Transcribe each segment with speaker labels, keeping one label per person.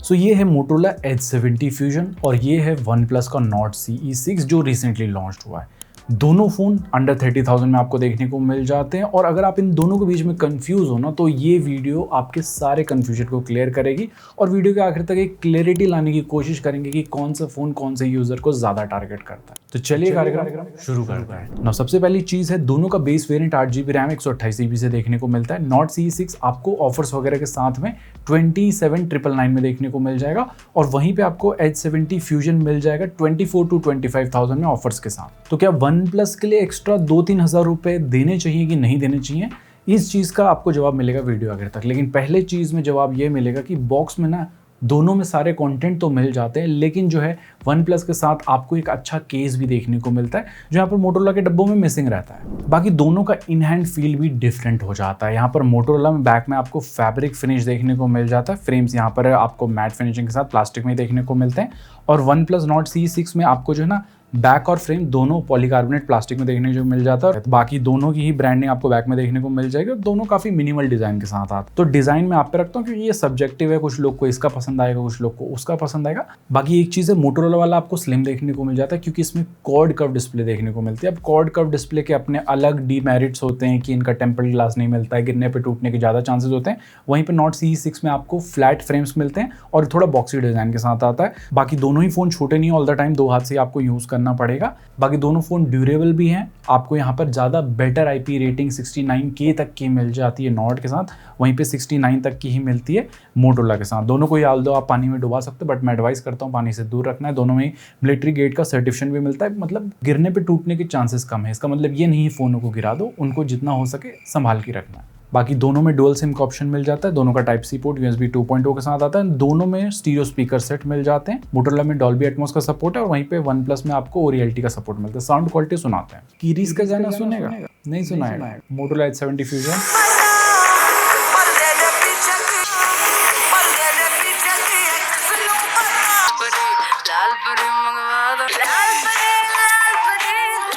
Speaker 1: सो ये है Motorola Edge 70 fusion और ये है OnePlus का Nord CE6 जो रिसेंटली लॉन्च हुआ है। दोनों फ़ोन अंडर 30,000 में आपको देखने को मिल जाते हैं और अगर आप इन दोनों के बीच में कंफ्यूज हो ना तो ये वीडियो आपके सारे कंफ्यूजन को क्लियर करेगी और वीडियो के आखिर तक एक क्लैरिटी लाने की कोशिश करेंगे कि कौन सा फ़ोन कौन से यूज़र को ज़्यादा टारगेट करता है। तो चलिए कार्यक्रम शुरू करते हैं। सबसे पहली चीज़ है दोनों का base variant 8GB RAM 128GB से देखने को मिलता है। Nord CE6 आपको ऑफर्स वगैरह के साथ में 27,999 में देखने को मिल जाएगा और वहीं पे आपको एज 70 फ्यूजन मिल जाएगा 24,000 to 25,000 में ऑफर्स के साथ। तो क्या OnePlus के लिए एक्स्ट्रा 2-3 हज़ार रुपये देने चाहिए कि नहीं देने चाहिए, इस चीज़ का आपको जवाब मिलेगा वीडियो आखिर तक। लेकिन पहले चीज़ में जवाब ये मिलेगा कि बॉक्स में ना दोनों में सारे कंटेंट तो मिल जाते हैं, लेकिन जो है OnePlus के साथ आपको एक अच्छा केस भी देखने को मिलता है जो यहाँ पर मोटोरोला के डब्बों में मिसिंग रहता है। बाकी दोनों का इन हैंड फील भी डिफरेंट हो जाता है। यहाँ पर मोटोरोला में बैक में आपको फैब्रिक फिनिश देखने को मिल जाता है, फ्रेम्स यहाँ पर आपको मैट फिनिशिंग के साथ प्लास्टिक में देखने को मिलते हैं और OnePlus Nord CE6 में आपको जो है ना बैक और फ्रेम दोनों पॉलीकार्बोनेट प्लास्टिक में देखने को मिल जाता है। बाकी दोनों की ही ब्रांडिंग आपको बैक में देखने को मिल जाएगी और दोनों काफी मिनिमल डिजाइन के साथ आते। तो डिजाइन में आप पे रखता हूँ क्योंकि ये सब्जेक्टिव है, कुछ लोग को इसका पसंद आएगा, कुछ लोग को उसका पसंद आएगा। बाकी एक चीज है मोटोरोला वाला आपको स्लिम देखने को मिल जाता है क्योंकि इसमें कॉर्ड कर्व डिस्प्ले देखने को मिलती है। अब कॉर्ड कर्व डिस्प्ले के अपने अलग डीमेरिट्स होते हैं कि इनका टेम्पर्ड ग्लास नहीं मिलता है, गिरने पर टूटने के ज्यादा चांसेस होते हैं। वहीं पर Nord CE6 में आपको फ्लैट फ्रेम्स मिलते हैं और थोड़ा बॉक्सी डिजाइन के साथ आता है। बाकी दोनों ही फोन छोटे नहीं ऑल द टाइम, दो हाथ से आपको यूज करना पड़ेगा। बाकी दोनों फोन ड्यूरेबल भी हैं। आपको यहाँ पर ज़्यादा बेटर IP रेटिंग 69K तक की मिल जाती है नॉर्ड के साथ, वहीं पे 69 तक की ही मिलती है मोटोरोला के साथ। दोनों को ही डाल दो आप पानी में डुबा सकते हो, बट मैं एडवाइस करता हूँ पानी से दूर रखना है। दोनों में मिलिट्री गेट का सर्टिफिकेशन भी मिलता है, मतलब गिरने पे टूटने के चांसेस कम है। इसका मतलब ये नहीं फ़ोनों को गिरा दो, उनको जितना हो सके संभाल के रखना है। बाकी दोनों में डुअल सिम का ऑप्शन मिल जाता है, दोनों का टाइप सी पोर्ट USB 2.0 के साथ आता है, दोनों में स्टीरियो स्पीकर सेट मिल जाते हैं। मोटोरोला में डॉल्बी एटमॉस का सपोर्ट है और वहीं पे OnePlus में आपको ओरिएलिटी का सपोर्ट मिलता है। साउंड क्वालिटी सुनाते हैं। कीरीज का गाना सुनेगा? नहीं सुनाएगा। Motorola Edge 70 Fusion.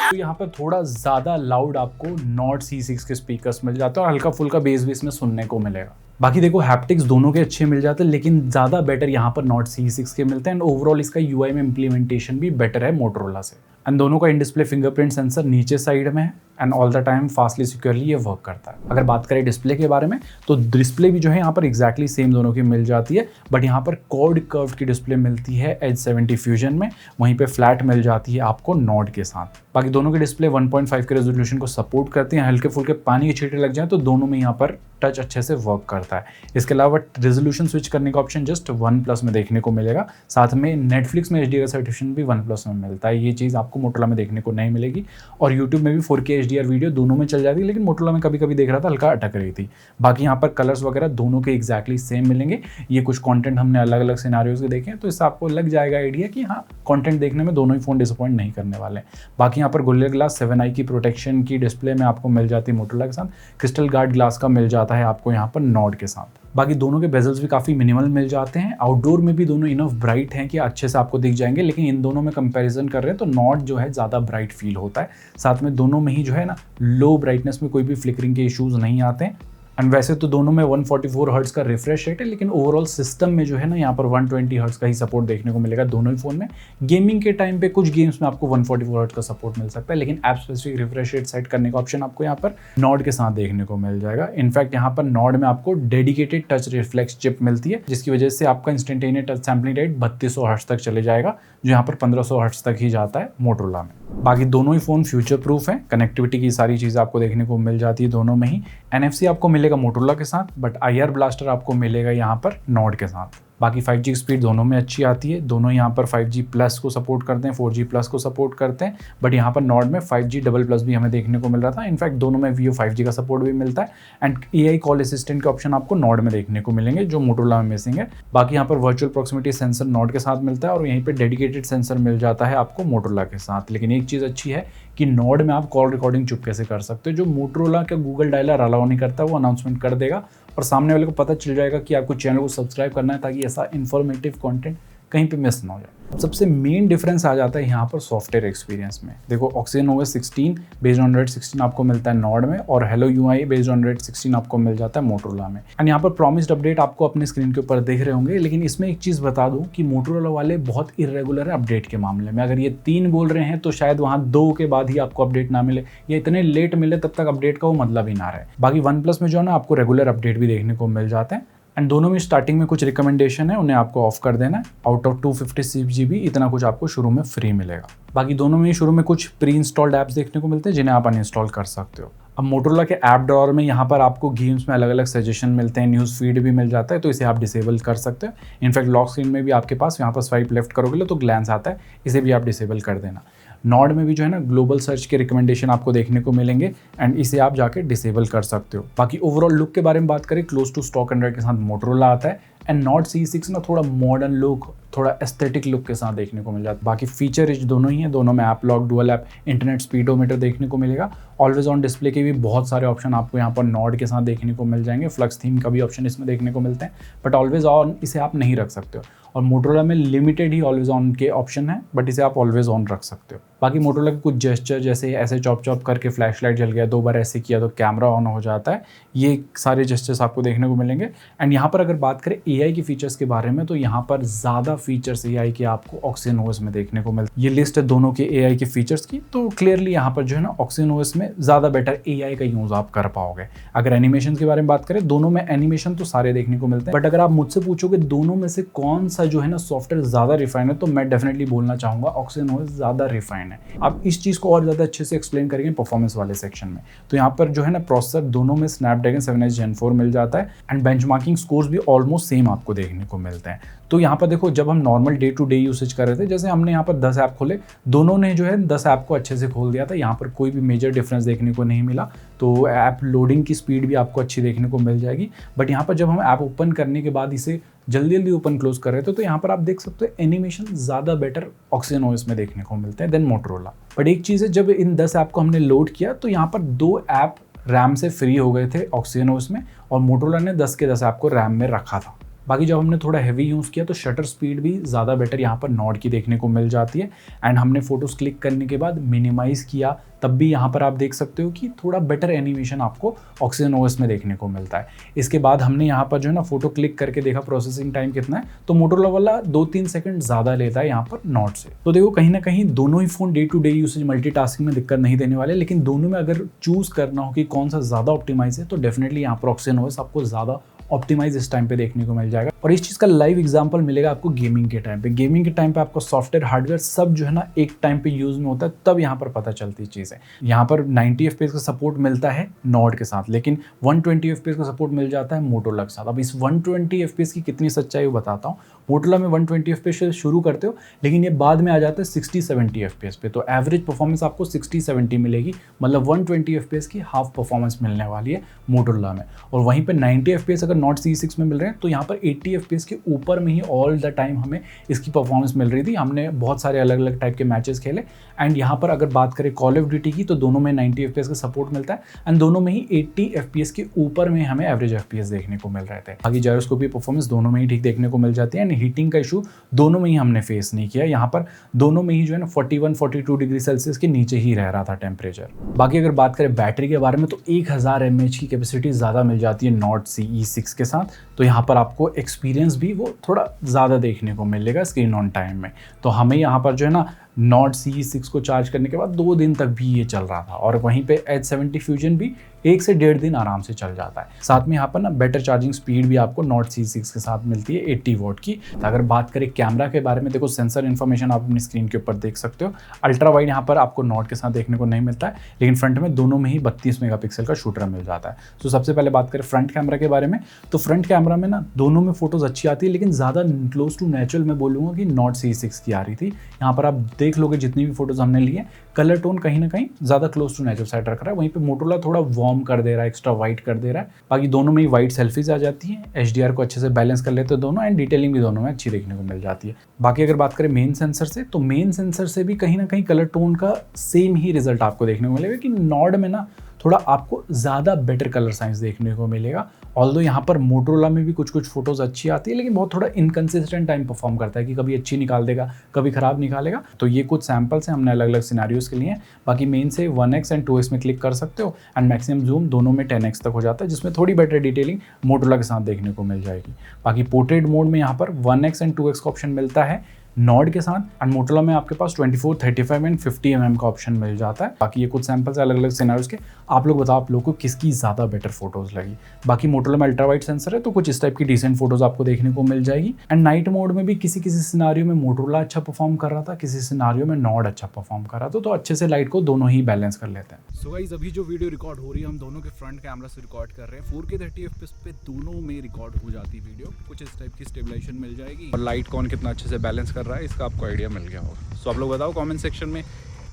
Speaker 1: तो यहाँ पर थोड़ा ज़्यादा लाउड आपको Nord CE6 के स्पीकर्स मिल जाते हैं और हल्का फुल्का बेस भी इसमें सुनने को मिलेगा। बाकी देखो हैप्टिक्स दोनों के अच्छे मिल जाते हैं, लेकिन ज़्यादा बेटर यहाँ पर Nord CE6 के मिलते हैं एंड ओवरऑल इसका UI में इम्प्लीमेंटेशन भी बेटर है मोटोरोला से। एंड दोनों का इन डिस्प्ले फिंगरप्रिंट सेंसर नीचे साइड में है and all the time fastly securely ये वर्क करता है। अगर बात करें डिस्प्ले के बारे में तो डिस्प्ले भी जो है यहाँ पर एग्जैक्टली सेम दोनों की मिल जाती है, बट यहाँ पर कॉर्ड कर्व की डिस्प्ले मिलती है एज 70 फ्यूजन में, वहीं पे फ्लैट मिल जाती है आपको नॉर्ड के साथ। बाकी दोनों के डिस्प्ले 1.5 के रेजोल्यूशन को सपोर्ट करते हैं। हल्के फुल्के पानी के छींटे लग जाए तो दोनों में यहाँ पर टच अच्छे से वर्क करता है। इसके अलावा रेजोल्यूशन स्विच करने का ऑप्शन जस्ट OnePlus में देखने को मिलेगा। साथ में नेटफ्लिक्स में HDR का सर्टिफिकेशन भी OnePlus में मिलता है। ये चीज़ आपको मोटोरोला में देखने को नहीं मिलेगी और यूट्यूब में भी 4K HDR वीडियो दोनों में चल जाती है, लेकिन मोटोरोला में कभी कभी देख रहा था हल्का अटक रही थी। बाकी यहाँ पर कलर्स वगैरह दोनों के एग्जैक्टली सेम मिलेंगे। ये कुछ कंटेंट हमने अलग अलग सिनारियोज के देखे हैं तो इससे आपको लग जाएगा आइडिया कि हाँ कंटेंट देखने में दोनों ही फोन डिसअपॉइंट नहीं करने वाले हैं। बाकी यहाँ पर गोरिल्ला ग्लास 7i की प्रोटेक्शन की डिस्प्ले में आपको मिल जाती है मोटोरोला के साथ। क्रिस्टल गार्ड ग्लास का मिल जाता है आपको यहाँ पर नॉर्ड के साथ। बाकी दोनों के बेजल्स भी काफ़ी मिनिमल मिल जाते हैं। आउटडोर में भी दोनों इनफ ब्राइट हैं कि अच्छे से आपको दिख जाएंगे, लेकिन इन दोनों में कंपैरिजन कर रहे हैं तो नॉर्ड जो है ज़्यादा ब्राइट फील होता है। साथ में दोनों में ही जो है ना लो ब्राइटनेस में कोई भी फ्लिकरिंग के इश्यूज नहीं आते हैं। एंड वैसे तो दोनों में 144 हर्ट्ज का रिफ्रेश रेट है, लेकिन ओवरऑल सिस्टम में जो है ना यहाँ पर 120 हर्ट्ज का ही सपोर्ट देखने को मिलेगा दोनों ही फोन में। गेमिंग के टाइम पे कुछ गेम्स में आपको 144 हर्ट्ज का सपोर्ट मिल सकता है, लेकिन app specific refresh rate set करने का ऑप्शन आपको यहाँ पर नॉर्ड के साथ देखने को मिल जाएगा। इनफैक्ट यहाँ पर नॉर्ड में आपको डेडिकेटेड टच रिफ्लेक्स चिप मिलती है, जिसकी वजह से आपका instantaneous touch sampling rate 3200 hertz तक चले जाएगा, जो यहाँ पर 1500 हर्ट्ज तक ही जाता है मोटोरोला में। बाकी दोनों ही फोन फ्यूचर प्रूफ है। कनेक्टिविटी की सारी चीज़ आपको देखने को मिल जाती है दोनों में ही। NFC आपको मिलेगा मोटोरोला के साथ, बट IR ब्लास्टर आपको मिलेगा यहाँ पर नॉर्ड के साथ। बाकी 5G स्पीड दोनों में अच्छी आती है। दोनों यहाँ पर 5G प्लस को सपोर्ट करते हैं, 4G प्लस को सपोर्ट करते हैं, बट यहाँ पर नॉर्ड में 5G डबल प्लस भी हमें देखने को मिल रहा था। इनफैक्ट दोनों में Vio 5G का सपोर्ट भी मिलता है एंड AI कॉल असिस्टेंट के ऑप्शन आपको नॉर्ड में देखने को मिलेंगे, जो मोटोरोला में मिसिंग है। बाकी यहाँ पर वर्चुअल प्रॉक्सिमिटी सेंसर नॉर्ड के साथ मिलता है और यहीं पर डेडिकेटेड सेंसर मिल जाता है आपको मोटोरोला के साथ। लेकिन एक चीज़ अच्छी है कि नॉर्ड में आप कॉल रिकॉर्डिंग चुपके से कर सकते हो, जो मोटोरोला का गूगल डायलर अलाउ नहीं करता, वो अनाउंसमेंट कर देगा और सामने वाले को पता चल जाएगा कि आपको चैनल को सब्सक्राइब करना है, ताकि ऐसा इन्फॉर्मेटिव कंटेंट कहीं पे मिस ना हो जाए। अब सबसे मेन डिफरेंस आ जाता है यहाँ पर सॉफ्टवेयर एक्सपीरियंस में। देखो Oxygen OS 16 based on Android 16 आपको मिलता है नॉर्ड में, और Hello UI based on Android 16 आपको मिल जाता है मोटोरोला में। एंड यहाँ पर प्रॉमिस्ड अपडेट आपको अपने स्क्रीन के ऊपर देख रहे होंगे, लेकिन इसमें एक चीज़ बता दूँ कि मोटोरोला वाले बहुत इरेगुलर है अपडेट के मामले में। अगर ये 3 बोल रहे हैं तो शायद वहाँ 2 के बाद ही आपको अपडेट ना मिले, या इतने लेट मिले तब तक अपडेट का वो मतलब ही ना रहे। बाकी OnePlus में जो है ना आपको रेगुलर अपडेट भी देखने को मिल जाते हैं। एंड दोनों में स्टार्टिंग में कुछ रिकमेंडेशन है, उन्हें आपको ऑफ कर देना है। आउट ऑफ 256 GB इतना कुछ आपको शुरू में फ्री मिलेगा। बाकी दोनों में शुरू में कुछ प्री इंस्टॉल्ड ऐप्स देखने को मिलते हैं जिन्हें आप अनइंस्टॉल कर सकते हो। अब मोटोरोला के ऐप ड्रॉअर में यहाँ पर आपको गेम्स में अलग अलग सजेशन मिलते हैं, न्यूज़ फीड भी मिल जाता है, तो इसे आप डिसेबल कर सकते हो। इनफैक्ट लॉक स्क्रीन में भी आपके पास यहाँ पर स्वाइप लेफ्ट करोगे तो ग्लैंस आता है, इसे भी आप डिसेबल कर देना। नॉड में भी जो है ना ग्लोबल सर्च के रिकमेंडेशन आपको देखने को मिलेंगे, एंड इसे आप जाके डिसेबल कर सकते हो। बाकी ओवरऑल लुक के बारे में बात करें, क्लोज टू स्टॉक एंड्रॉइड के साथ मोटोरोला आता है। एंड नॉट C6 ना थोड़ा मॉडर्न लुक, थोड़ा एस्थेटिक लुक के साथ देखने को मिल जाता है। बाकी फीचर रिच दोनों ही हैं, दोनों में app lock, dual app, internet speedometer देखने को मिलेगा। ऑलवेज ऑन डिस्प्ले के भी बहुत सारे ऑप्शन आपको यहाँ पर नॉड के साथ देखने को मिल जाएंगे। फ्लक्स थीम का भी ऑप्शन इसमें देखने को मिलते हैं, बट ऑलवेज ऑन इसे आप नहीं रख सकते हो। और मोटोरोला में लिमिटेड ही ऑलवेज ऑन के ऑप्शन है, बट इसे आप ऑलवेज ऑन रख सकते हो। बाकी मोटोरोला के कुछ जेस्चर, जैसे ऐसे चॉप चॉप करके फ्लैश लाइट जल गया, 2 बार ऐसे किया तो कैमरा ऑन हो जाता है, ये सारे जेस्चर्स आपको देखने को मिलेंगे। एंड यहाँ पर अगर बात करें AI की फीचर्स के बारे में, तो यहाँ पर ज़्यादा फीचर्स AI के आपको Oxygen OS में देखने को मिलते हैं। ये लिस्ट है दोनों के AI के फीचर्स की, तो क्लियरली यहाँ पर जो है ना Oxygen OS में ज़्यादा बेटर AI का यूज़ आप कर पाओगे। अगर एनिमेशन के बारे में बात करें, दोनों में एनिमेशन तो सारे देखने को मिलते हैं, बट अगर आप मुझसे पूछोगे दोनों में से कौन सा जो है ना सॉफ्टवेयर ज़्यादा रिफाइन है, तो मैं डेफिनेटली बोलना चाहूँगा Oxygen OS ज़्यादा रिफाइन है। आप इस चीज़ को और ज़्यादा अच्छे से एक्सप्लेन करेंगे परफॉर्मेंस वाले सेक्शन में। तो यहाँ पर जो है ना प्रोसेसर दोनों में Snapdragon 7H Gen 4 मिल जाता है, एंड बेंचमार्किंग स्कोर्स भी ऑलमोस्ट सेम आपको देखने को मिलते हैं। तो यहाँ पर देखो, जब हम normal day to day usage कर रहे थे, जैसे हमने यहाँ पर 10 ऐप खोले, दोनों ने जो है 10 ऐप को अच्छे से खोल दिया था। यहाँ पर कोई भी मेजर डिफरेंस देखने को नहीं मिला। तो ऐप लोडिंग की स्पीड भी आपको अच्छी देखने को मिल जाएगी। बट यहाँ पर जब हम ऐप ओपन करने के बाद इसे जल्दी जल्दी ओपन क्लोज कर रहे थे, तो यहाँ पर आप देख सकते हो एनिमेशन ज़्यादा बेटर Oxygen OS में देखने को मिलते हैं देन मोटोरोला। बट एक चीज़ है, जब इन 10 ऐप को हमने लोड किया तो यहाँ पर 2 ऐप रैम से फ्री हो गए थे Oxygen OS में, और मोटोरोला ने 10 के 10 ऐप को रैम में रखा था। बाकी जब हमने थोड़ा हैवी यूज़ किया तो शटर स्पीड भी ज़्यादा बेटर यहाँ पर नॉड की देखने को मिल जाती है। एंड हमने फ़ोटोज़ क्लिक करने के बाद मिनिमाइज़ किया, तब भी यहाँ पर आप देख सकते हो कि थोड़ा बेटर एनिमेशन आपको Oxygen OS में देखने को मिलता है। इसके बाद हमने यहाँ पर जो है ना फ़ोटो क्लिक करके देखा प्रोसेसिंग टाइम कितना है, तो मोटोरोला वाला 2-3 सेकंड ज़्यादा लेता है यहाँ पर नॉड से। तो देखो, कहीं ना कहीं दोनों ही phone day to day usage multitasking में दिक्कत नहीं देने वाले, लेकिन दोनों में अगर चूज़ करना हो कि कौन सा ज़्यादा ऑप्टिमाइज है, तो डेफिनेटली यहाँ पर Oxygen OS आपको ज़्यादा ऑप्टिमाइज इस टाइम पे देखने को मिल जाएगा। और इस चीज़ का लाइव एग्जांपल मिलेगा आपको गेमिंग के टाइम पे। गेमिंग के टाइम पे आपको सॉफ्टवेयर हार्डवेयर सब जो है ना एक टाइम पे यूज़ में होता है, तब यहाँ पर पता चलती चीज़ है। यहाँ पर 90 FPS का सपोर्ट मिलता है नॉड के साथ, लेकिन 120 FPS का सपोर्ट मिल जाता है मोटोरोला के साथ। अब इस 120 FPS की कितनी सच्चाई वो बताता हूँ। मोटोरोला में 120 FPS से शुरू करते हो, लेकिन ये बाद में आ जाता है 60-70 FPS पे, तो एवरेज परफॉर्मेंस आपको 60-70 मिलेगी, मतलब 120 FPS की हाफ परफॉर्मेंस मिलने वाली है मोटोरोला में। और वहीं पे 90 FPS अगर नॉट C6 में मिल रहे हैं, तो यहाँ पर 80 FPS के ऊपर में ही ऑल द टाइम हमें इसकी परफॉर्मेंस मिल रही थी। हमने बहुत सारे अलग अलग टाइप के मैचेस खेले, एंड यहाँ पर अगर बात करें कॉल ऑफ ड्यूटी की, तो दोनों में 90 FPS का सपोर्ट मिलता है, एंड दोनों में ही 80 FPS के ऊपर में हमें एवरेज FPS देखने को मिल रहे थे। बाकी जायरोस्कोपी परफॉर्मेंस दोनों में ही ठीक देखने को मिल जाती है, एंड हीटिंग का इशू दोनों में ही हमने फेस नहीं किया। यहाँ पर दोनों में ही जो है ना 41-42 डिग्री सेल्सियस के नीचे ही रह रहा था टेम्परेचर। बाकी अगर बात करें बैटरी के बारे में, तो 1000 mAh की कैपेसिटी ज़्यादा मिल जाती है नॉट CE6 के साथ, तो यहाँ पर आपको एक्सपीरियंस भी वो थोड़ा ज़्यादा देखने को मिलेगा स्क्रीन ऑन टाइम में। तो हमें यहाँ पर जो है ना नॉट CE6 को चार्ज करने के बाद 2 दिन तक भी ये चल रहा था, और वहीं पे H70 फ्यूजन भी 1 से 1.5 दिन आराम से चल जाता है। साथ में यहाँ पर ना बेटर चार्जिंग स्पीड भी आपको नॉट CE6 के साथ मिलती है 80 वॉट की। तो अगर बात करें कैमरा के बारे में, देखो सेंसर इन्फॉर्मेशन आप अपनी स्क्रीन के ऊपर देख सकते हो। अल्ट्रा वाइड यहाँ पर आपको नॉट के साथ देखने को नहीं मिलता है, लेकिन फ्रंट में दोनों में ही 32 मेगापिक्सल का शूटर मिल जाता है। तो सबसे पहले बात करें फ्रंट कैमरा के बारे में, तो फ्रंट कैमरा में ना दोनों में फोटोज अच्छी आती है, लेकिन ज़्यादा क्लोज टू नेचुरल मैं बोलूँगा कि नॉट CE6 की आ रही थी। यहाँ पर आप देख लोगे जितनी भी फोटोज हमने ली है, कलर टोन कहीं ना कहीं ज़्यादा क्लोज टू नेचुरल साइड रख रहा है। वहीं पे मोटोरोला थोड़ा वार्म कर दे रहा है, एक्स्ट्रा वाइट कर दे रहा है। बाकी दोनों में ही वाइट सेल्फीज आ जाती है, HDR को अच्छे से बैलेंस कर लेते हैं दोनों, एंड डिटेलिंग भी दोनों में अच्छी देखने को मिल जाती है। बाकी अगर बात करें मेन सेंसर से, तो मेन सेंसर से भी कहीं ना कहीं कलर टोन का सेम ही रिजल्ट आपको देखने को मिलेगा कि नॉड में ना थोड़ा आपको ज़्यादा बेटर कलर साइंस देखने को मिलेगा, ऑल्दो यहाँ पर मोटरोला में भी कुछ कुछ फोटोज़ अच्छी आती है, लेकिन बहुत थोड़ा इनकन्सिस्टेंट टाइम परफॉर्म करता है कि कभी अच्छी निकाल देगा, कभी ख़राब निकालेगा। तो ये कुछ सैम्पल्स हैं हमने अलग अलग सिनारियोज़ के लिए हैं। बाकी मेन से 1x एंड 2x में क्लिक कर सकते हो, एंड मैक्सिमम जूम दोनों में 10x तक हो जाता है, जिसमें थोड़ी बेटर डिटेलिंग मोटरोला के साथ देखने को मिल जाएगी। बाकी पोर्ट्रेट मोड में यहाँ पर 1x एंड 2x का ऑप्शन मिलता है नॉड के साथ, एंड मोटरोला में आपके पास 24, 35 एंड 50 mm का ऑप्शन मिल जाता है। बाकी ये कुछ सैंपल्स है अलग अलग सिनेरियोज के। आप लोग बताओ आप लोगों को किसकी ज़्यादा बेटर फोटोज़ लगी। बाकी मोटरोला में अल्ट्रा वाइड सेंसर है, तो कुछ इस टाइप की डिसेंट फोटोज़ आपको देखने को मिल जाएगी। एंड नाइट मोड में भी किसी किसी सिनेरियो में मोटरोला अच्छा परफॉर्म कर रहा था, किसी सिनेरियो में नॉड अच्छा परफॉर्म कर रहा था, तो अच्छे से लाइट को दोनों ही बैलेंस कर लेते हैं।
Speaker 2: सो गाइस, अभी जो वीडियो रिकॉर्ड हो रही है हम दोनों के फ्रंट कैमरा से रिकॉर्ड कर रहे हैं। 4K 30 FPS पे दोनों में रिकॉर्ड हो जाती वीडियो। कुछ इस टाइप की स्टेबलाइजेशन मिल जाएगी और लाइट कौन कितना अच्छे से बैलेंस कर रहा है इसका आपको आइडिया मिल गया होगा। सो आप लोग बताओ कमेंट सेक्शन में।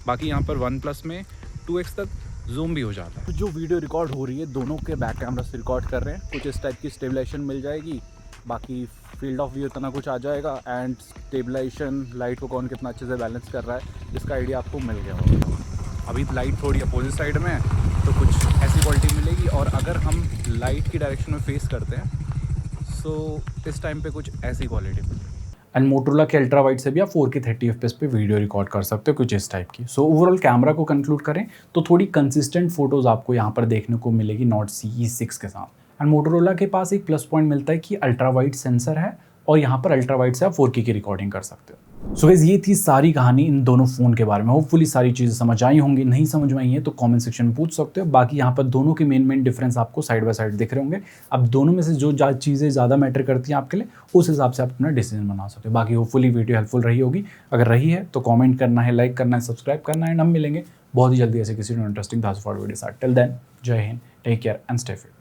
Speaker 2: बाकी यहाँ पर 1+ में 2x तक जूम भी हो जाता है। जो वीडियो रिकॉर्ड हो रही है दोनों के बैक कैमरा से रिकॉर्ड कर रहे हैं। कुछ इस टाइप की स्टेबलाइजेशन मिल जाएगी। बाकी फील्ड ऑफ व्यू इतना कुछ आ जाएगा, एंड स्टेबलाइजेशन लाइट को कौन कितना अच्छे से बैलेंस कर रहा है इसका आइडिया आपको मिल गया होगा। अभी लाइट थोड़ी अपोजिट साइड में है तो कुछ ऐसी क्वालिटी मिलेगी, और अगर हम लाइट की डायरेक्शन में फेस करते हैं सो इस टाइम पे कुछ ऐसी क्वालिटी मिलेगी।
Speaker 1: एंड मोटरोला के अल्ट्रा वाइड से भी आप 4K 30 FPS पे वीडियो रिकॉर्ड कर सकते हो, कुछ इस टाइप की। सो ओवरऑल कैमरा को कंक्लूड करें तो थोड़ी कंसिस्टेंट फोटोज़ आपको यहाँ पर देखने को मिलेगी नॉट CE6 के साथ। एंड मोटरोला के पास एक प्लस पॉइंट मिलता है कि अल्ट्रा वाइड सेंसर है, और यहाँ पर अल्ट्रा वाइड से आप 4K की रिकॉर्डिंग कर सकते हो। सो गाइस, ये थी सारी कहानी इन दोनों फ़ोन के बारे में। होपफुली सारी चीज़ें समझ आई होंगी, नहीं समझ में आई है तो कमेंट सेक्शन में पूछ सकते हो। बाकी यहाँ पर दोनों के मेन डिफरेंस आपको साइड बाय साइड दिख रहे होंगे। अब दोनों में से जो चीज़ें ज़्यादा मैटर करती हैं आपके लिए, उस हिसाब से आप अपना डिसीजन बना सकते हो। बाकी होपफुली वीडियो हेल्पफुल रही होगी। अगर रही है तो कॉमेंट करना है, लाइक करना है, सब्सक्राइब करना है, एंड हम मिलेंगे बहुत ही जल्दी ऐसे किसी इंटरेस्टिंग वीडियो साथ। टिल देन, जय हिंद, take care and stay fit.